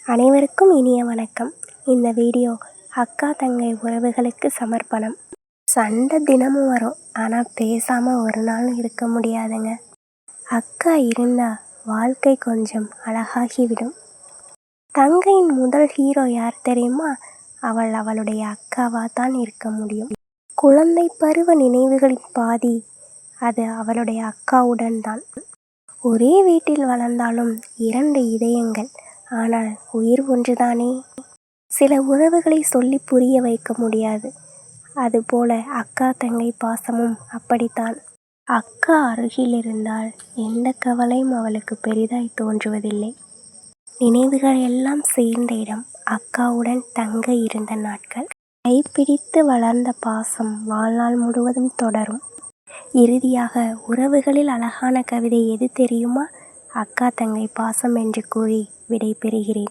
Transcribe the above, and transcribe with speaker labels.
Speaker 1: அனைவருக்கும் இனிய வணக்கம். இந்த வீடியோ அக்கா தங்கை உறவுகளுக்கு சமர்ப்பணம். சண்டை தினமும் வரும், ஆனால் பேசாமல் ஒரு நாளும் இருக்க முடியாதுங்க. அக்கா இருந்தால் வாழ்க்கை கொஞ்சம் அழகாகிவிடும். தங்கையின் முதல் ஹீரோ யார் தெரியுமா? அவளுடைய அக்காவாக தான் இருக்க முடியும். குழந்தை பருவ நினைவுகளின் பாதி அது அவளுடைய அக்காவுடன் தான். ஒரே வீட்டில் வளர்ந்தாலும் இரண்டு இதயங்கள், ஆனால் உயிர் ஒன்றுதானே. சில உறவுகளை சொல்லி புரிய வைக்க முடியாது. அதுபோல அக்கா தங்கை பாசமும் அப்படித்தான். அக்கா அருகில் இருந்தால் எந்த கவலையும் அவளுக்கு பெரிதாய் தோன்றுவதில்லை. நினைவுகள் எல்லாம் சேர்ந்த இடம் அக்காவுடன் தங்கை இருந்த நாட்கள். கைப்பிடித்து வளர்ந்த பாசம் வாழ்நாள் முழுவதும் தொடரும். இறுதியாக உறவுகளில் அழகான கவிதை எது தெரியுமா? அக்கா தங்கை பாசம் என்று கூறி விடை பெறுகிறேன்.